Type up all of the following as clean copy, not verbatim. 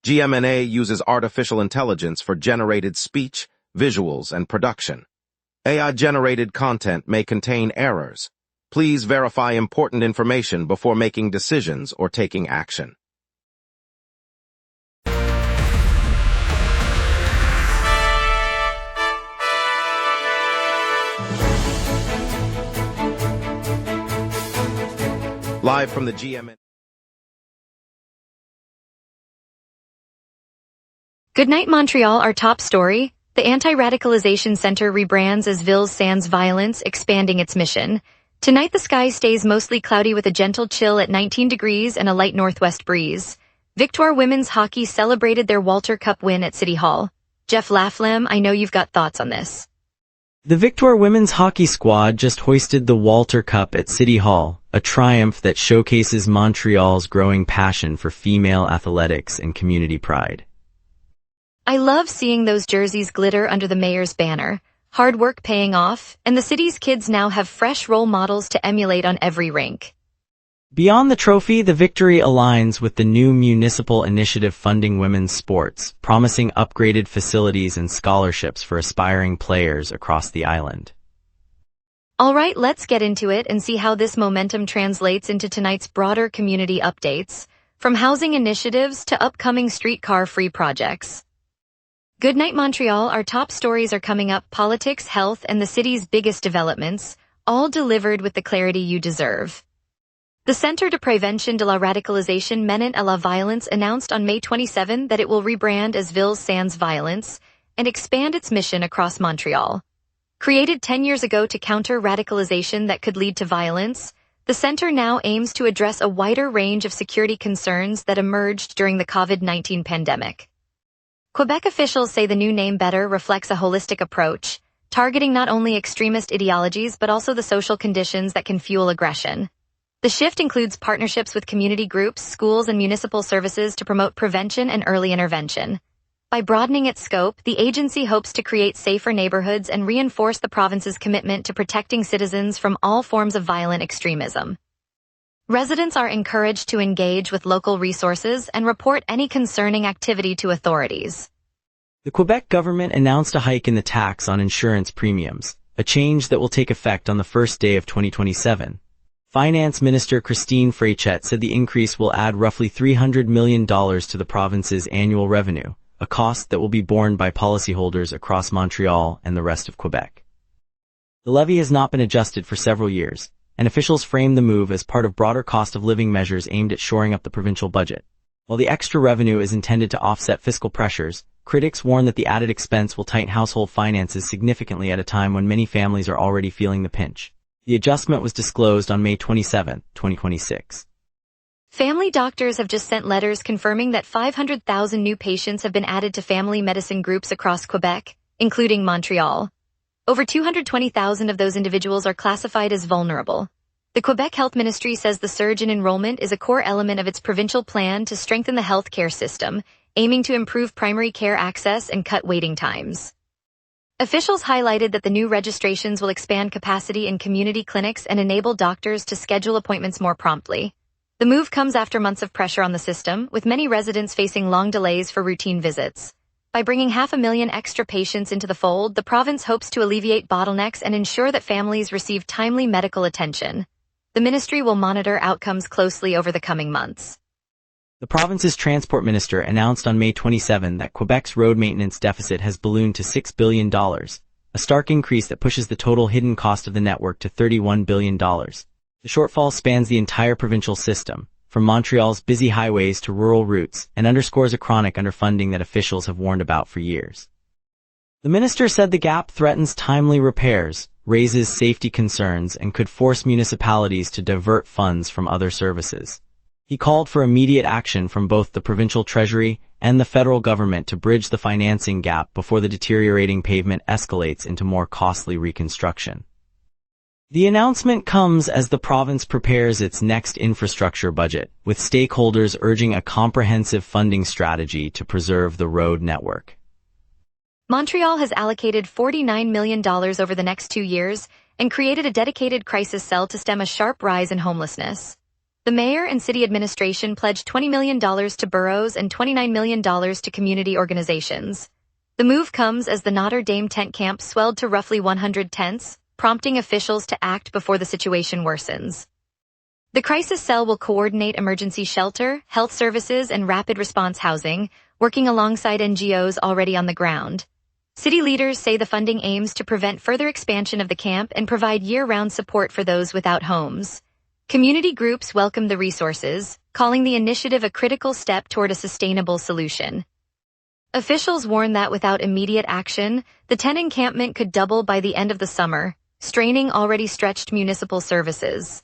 GMNA uses artificial intelligence for generated speech, visuals, and production. AI-generated content may contain errors. Please verify important information before making decisions or taking action. Live from the GMNA. Good night, Montreal, our top story. The Anti-Radicalization Center rebrands as Villes Sans Violence, expanding its mission. Tonight the sky stays mostly cloudy with a gentle chill at 19 degrees and a light northwest breeze. Victoire women's hockey celebrated their Walter Cup win at City Hall. Jeff Laflamme, I know you've got thoughts on this. The Victoire women's hockey squad just hoisted the Walter Cup at City Hall, a triumph that showcases Montreal's growing passion for female athletics and community pride. I love seeing those jerseys glitter under the mayor's banner. Hard work paying off, and the city's kids now have fresh role models to emulate on every rink. Beyond the trophy, the victory aligns with the new Municipal initiative funding women's sports, promising upgraded facilities and scholarships for aspiring players across the island. All right, let's get into it and see how this momentum translates into tonight's broader community updates, from housing initiatives to upcoming streetcar-free projects. Good night, Montreal, our top stories are coming up: politics, health, and the city's biggest developments, all delivered with the clarity you deserve. The Centre de Prévention de la Radicalisation Menant à la Violence announced on May 27 that it will rebrand as Villes Sans Violence and expand its mission across Montreal. Created 10 years ago to counter radicalization that could lead to violence, the center now aims to address a wider range of security concerns that emerged during the COVID-19 pandemic. Quebec officials say the new name better reflects a holistic approach, targeting not only extremist ideologies but also the social conditions that can fuel aggression. The shift includes partnerships with community groups, schools, and municipal services to promote prevention and early intervention. By broadening its scope, the agency hopes to create safer neighborhoods and reinforce the province's commitment to protecting citizens from all forms of violent extremism. Residents are encouraged to engage with local resources and report any concerning activity to authorities. The Quebec government announced a hike in the tax on insurance premiums, a change that will take effect on the first day of 2027. Finance Minister Christine Frechette said the increase will add roughly $300 million to the province's annual revenue, a cost that will be borne by policyholders across Montreal and the rest of Quebec. The levy has not been adjusted for several years, and officials frame the move as part of broader cost of living measures aimed at shoring up the provincial budget. While the extra revenue is intended to offset fiscal pressures, critics warn that the added expense will tighten household finances significantly at a time when many families are already feeling the pinch. The adjustment was disclosed on May 27, 2026. Family doctors have just sent letters confirming that 500,000 new patients have been added to family medicine groups across Quebec, including Montreal. Over 220,000 of those individuals are classified as vulnerable. The Quebec Health Ministry says the surge in enrollment is a core element of its provincial plan to strengthen the healthcare system, aiming to improve primary care access and cut waiting times. Officials highlighted that the new registrations will expand capacity in community clinics and enable doctors to schedule appointments more promptly. The move comes after months of pressure on the system, with many residents facing long delays for routine visits. By bringing 500,000 extra patients into the fold, the province hopes to alleviate bottlenecks and ensure that families receive timely medical attention. The ministry will monitor outcomes closely over the coming months. The province's transport minister announced on May 27 that Quebec's road maintenance deficit has ballooned to $6 billion, a stark increase that pushes the total hidden cost of the network to $31 billion. The shortfall spans the entire provincial system, from Montreal's busy highways to rural routes, and underscores a chronic underfunding that officials have warned about for years. The minister said the gap threatens timely repairs, raises safety concerns, and could force municipalities to divert funds from other services. He called for immediate action from both the provincial treasury and the federal government to bridge the financing gap before the deteriorating pavement escalates into more costly reconstruction. The announcement comes as the province prepares its next infrastructure budget, with stakeholders urging a comprehensive funding strategy to preserve the road network. Montreal has allocated $49 million over the next 2 years and created a dedicated crisis cell to stem a sharp rise in homelessness. The mayor and city administration pledged $20 million to boroughs and $29 million to community organizations. The move comes as the Notre Dame tent camp swelled to roughly 100 tents, prompting officials to act before the situation worsens. The crisis cell will coordinate emergency shelter, health services, and rapid response housing, working alongside NGOs already on the ground. City leaders say the funding aims to prevent further expansion of the camp and provide year-round support for those without homes. Community groups welcome the resources, calling the initiative a critical step toward a sustainable solution. Officials warn that without immediate action, the tent encampment could double by the end of the summer, straining already stretched municipal services.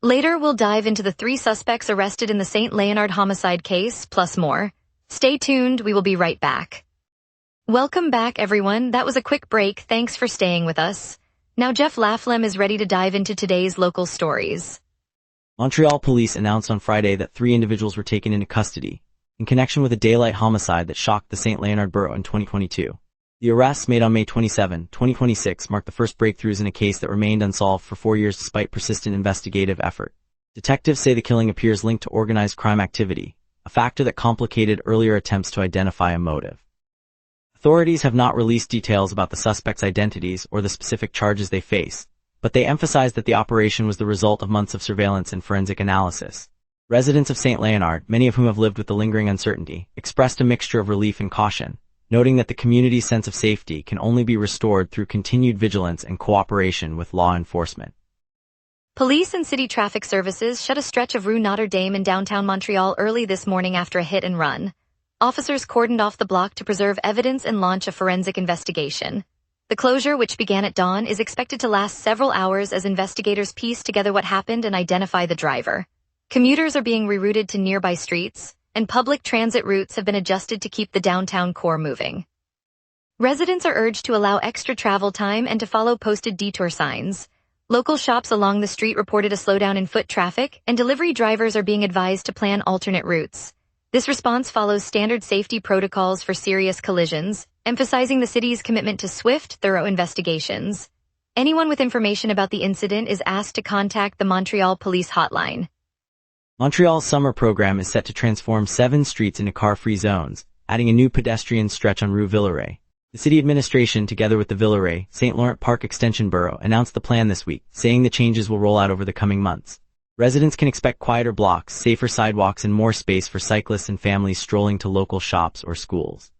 Later, we'll dive into the 3 suspects arrested in the St. Leonard homicide case, plus more. Stay tuned, we will be right back. Welcome back, everyone. That was a quick break. Thanks for staying with us. Now Jeff Laflem is ready to dive into today's local stories. Montreal police announced on Friday that 3 individuals were taken into custody in connection with a daylight homicide that shocked the St. Leonard borough in 2022. The arrests made on May 27, 2026 marked the first breakthroughs in a case that remained unsolved for 4 years despite persistent investigative effort. Detectives say the killing appears linked to organized crime activity, a factor that complicated earlier attempts to identify a motive. Authorities have not released details about the suspects' identities or the specific charges they face, but they emphasize that the operation was the result of months of surveillance and forensic analysis. Residents of St. Leonard, many of whom have lived with the lingering uncertainty, expressed a mixture of relief and caution, noting that the community's sense of safety can only be restored through continued vigilance and cooperation with law enforcement. Police and city traffic services shut a stretch of Rue Notre Dame in downtown Montreal early this morning after a hit and run. Officers cordoned off the block to preserve evidence and launch a forensic investigation. The closure, which began at dawn, is expected to last several hours as investigators piece together what happened and identify the driver. Commuters are being rerouted to nearby streets, and public transit routes have been adjusted to keep the downtown core moving. Residents are urged to allow extra travel time and to follow posted detour signs. Local shops along the street reported a slowdown in foot traffic, and delivery drivers are being advised to plan alternate routes. This response follows standard safety protocols for serious collisions, emphasizing the city's commitment to swift, thorough investigations. Anyone with information about the incident is asked to contact the Montreal Police Hotline. Montreal's summer program is set to transform 7 streets into car-free zones, adding a new pedestrian stretch on Rue Villeray. The city administration, together with the Villeray, St. Laurent Park Extension Borough, announced the plan this week, saying the changes will roll out over the coming months. Residents can expect quieter blocks, safer sidewalks, and more space for cyclists and families strolling to local shops or schools.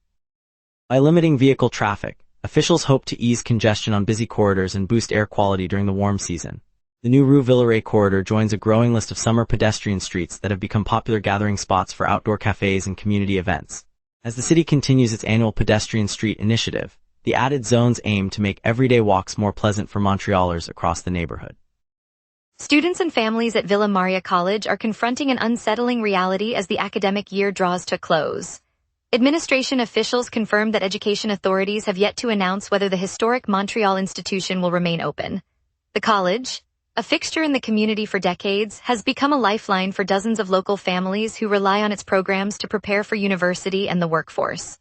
By limiting vehicle traffic, officials hope to ease congestion on busy corridors and boost air quality during the warm season. The new Rue Villeray corridor joins a growing list of summer pedestrian streets that have become popular gathering spots for outdoor cafes and community events. As the city continues its annual pedestrian street initiative, the added zones aim to make everyday walks more pleasant for Montrealers across the neighborhood. Students and families at Villa Maria College are confronting an unsettling reality as the academic year draws to a close. Administration officials confirmed that education authorities have yet to announce whether the historic Montreal institution will remain open. The college, a fixture in the community for decades, has become a lifeline for dozens of local families who rely on its programs to prepare for university and the workforce.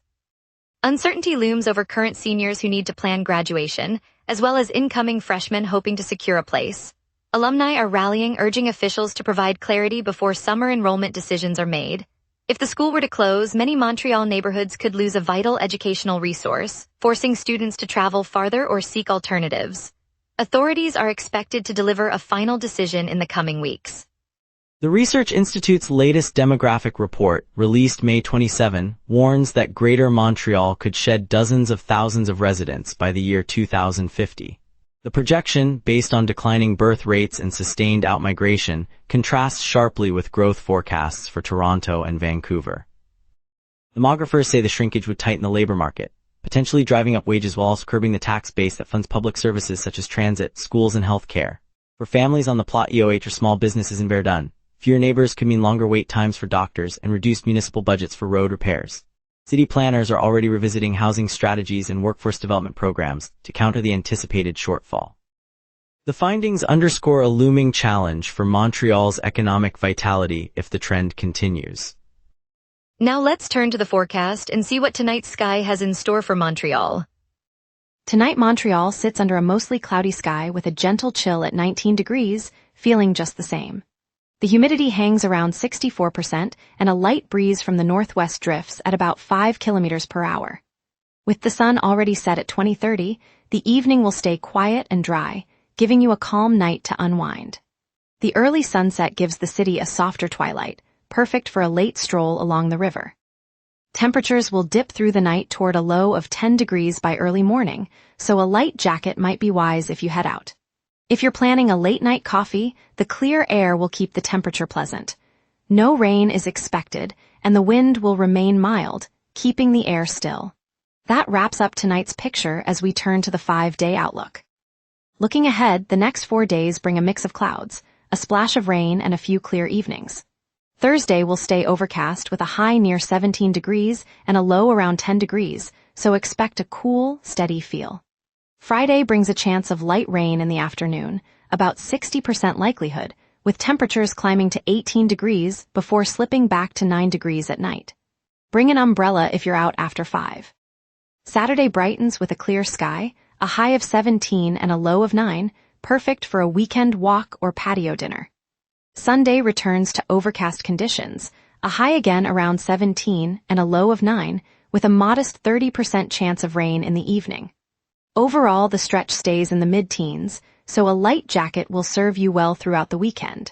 Uncertainty looms over current seniors who need to plan graduation, as well as incoming freshmen hoping to secure a place. Alumni are rallying, urging officials to provide clarity before summer enrollment decisions are made. If the school were to close, many Montreal neighborhoods could lose a vital educational resource, forcing students to travel farther or seek alternatives. Authorities are expected to deliver a final decision in the coming weeks. The Research Institute's latest demographic report, released May 27, warns that Greater Montreal could shed dozens of thousands of residents by the year 2050. The projection, based on declining birth rates and sustained outmigration, contrasts sharply with growth forecasts for Toronto and Vancouver. Demographers say the shrinkage would tighten the labor market, potentially driving up wages while also curbing the tax base that funds public services such as transit, schools, and health care. For families on the Plot EOH or small businesses in Verdun, fewer neighbors could mean longer wait times for doctors and reduced municipal budgets for road repairs. City planners are already revisiting housing strategies and workforce development programs to counter the anticipated shortfall. The findings underscore a looming challenge for Montreal's economic vitality if the trend continues. Now let's turn to the forecast and see what tonight's sky has in store for Montreal. Tonight, Montreal sits under a mostly cloudy sky with a gentle chill at 19 degrees, feeling just the same. The humidity hangs around 64% and a light breeze from the northwest drifts at about 5 kilometers per hour. With the sun already set at 2030, the evening will stay quiet and dry, giving you a calm night to unwind. The early sunset gives the city a softer twilight, perfect for a late stroll along the river. Temperatures will dip through the night toward a low of 10 degrees by early morning, so a light jacket might be wise if you head out. If you're planning a late-night coffee, the clear air will keep the temperature pleasant. No rain is expected, and the wind will remain mild, keeping the air still. That wraps up tonight's picture as we turn to the 5-day outlook. Looking ahead, the next 4 days bring a mix of clouds, a splash of rain, and a few clear evenings. Thursday will stay overcast with a high near 17 degrees and a low around 10 degrees, so expect a cool, steady feel. Friday brings a chance of light rain in the afternoon, about 60% likelihood, with temperatures climbing to 18 degrees before slipping back to 9 degrees at night. Bring an umbrella if you're out after 5. Saturday brightens with a clear sky, a high of 17 and a low of 9, perfect for a weekend walk or patio dinner. Sunday returns to overcast conditions, a high again around 17 and a low of 9, with a modest 30% chance of rain in the evening. Overall, the stretch stays in the mid-teens, so a light jacket will serve you well throughout the weekend.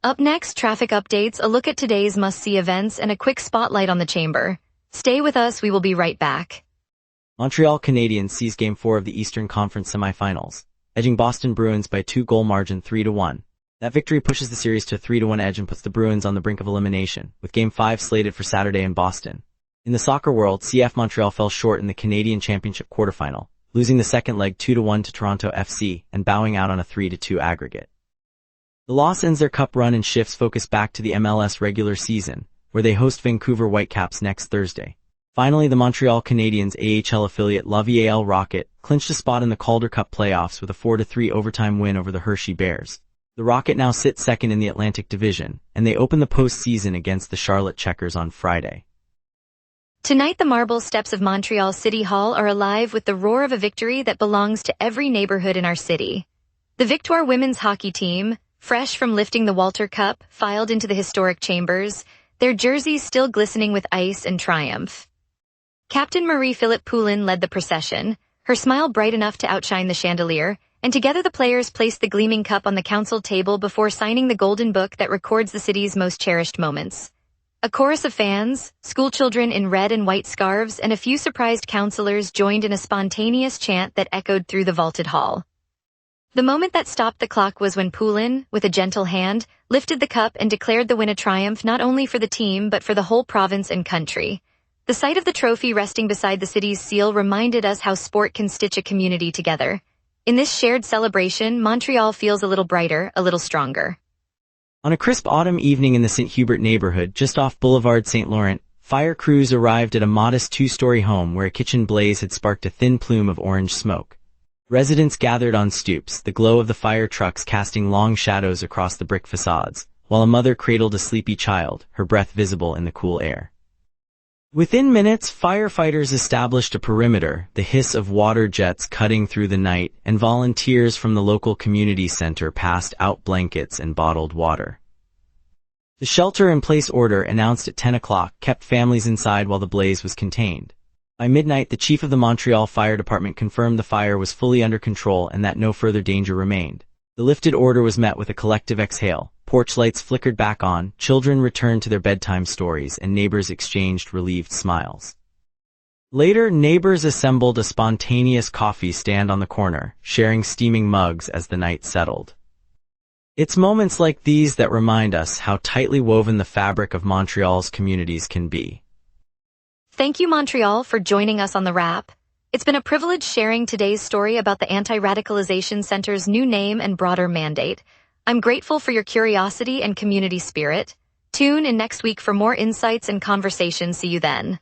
Up next, traffic updates, a look at today's must-see events, and a quick spotlight on the chamber. Stay with us, we will be right back. Montreal Canadiens seize Game 4 of the Eastern Conference semifinals, edging Boston Bruins by 2-goal margin 3-1. That victory pushes the series to a 3-1 edge and puts the Bruins on the brink of elimination, with Game 5 slated for Saturday in Boston. In the soccer world, CF Montreal fell short in the Canadian Championship quarterfinal, losing the second leg 2-1 to Toronto FC and bowing out on a 3-2 aggregate. The loss ends their cup run and shifts focus back to the MLS regular season, where they host Vancouver Whitecaps next Thursday. Finally, the Montreal Canadiens AHL affiliate La Ville Rocket clinched a spot in the Calder Cup playoffs with a 4-3 overtime win over the Hershey Bears. The Rocket now sit second in the Atlantic Division, and they open the postseason against the Charlotte Checkers on Friday. Tonight, the marble steps of Montreal City Hall are alive with the roar of a victory that belongs to every neighborhood in our city. The Victoire women's hockey team, fresh from lifting the Walter Cup, filed into the historic chambers, their jerseys still glistening with ice and triumph. Captain Marie-Philippe Poulin led the procession, her smile bright enough to outshine the chandelier, and together the players placed the gleaming cup on the council table before signing the golden book that records the city's most cherished moments. A chorus of fans, schoolchildren in red and white scarves, and a few surprised counselors joined in a spontaneous chant that echoed through the vaulted hall. The moment that stopped the clock was when Poulin, with a gentle hand, lifted the cup and declared the win a triumph not only for the team but for the whole province and country. The sight of the trophy resting beside the city's seal reminded us how sport can stitch a community together. In this shared celebration, Montreal feels a little brighter, a little stronger. On a crisp autumn evening in the St. Hubert neighborhood, just off Boulevard St. Laurent, fire crews arrived at a modest 2-story home where a kitchen blaze had sparked a thin plume of orange smoke. Residents gathered on stoops, the glow of the fire trucks casting long shadows across the brick facades, while a mother cradled a sleepy child, her breath visible in the cool air. Within minutes, firefighters established a perimeter, the hiss of water jets cutting through the night, and volunteers from the local community center passed out blankets and bottled water. The shelter-in-place order announced at 10 o'clock kept families inside while the blaze was contained. By midnight, the chief of the Montreal Fire Department confirmed the fire was fully under control and that no further danger remained. The lifted order was met with a collective exhale. Porch lights flickered back on, children returned to their bedtime stories, and neighbors exchanged relieved smiles. Later, neighbors assembled a spontaneous coffee stand on the corner, sharing steaming mugs as the night settled. It's moments like these that remind us how tightly woven the fabric of Montreal's communities can be. Thank you, Montreal, for joining us on The Wrap. It's been a privilege sharing today's story about the Anti-Radicalization Center's new name and broader mandate. I'm grateful for your curiosity and community spirit. Tune in next week for more insights and conversation. See you then.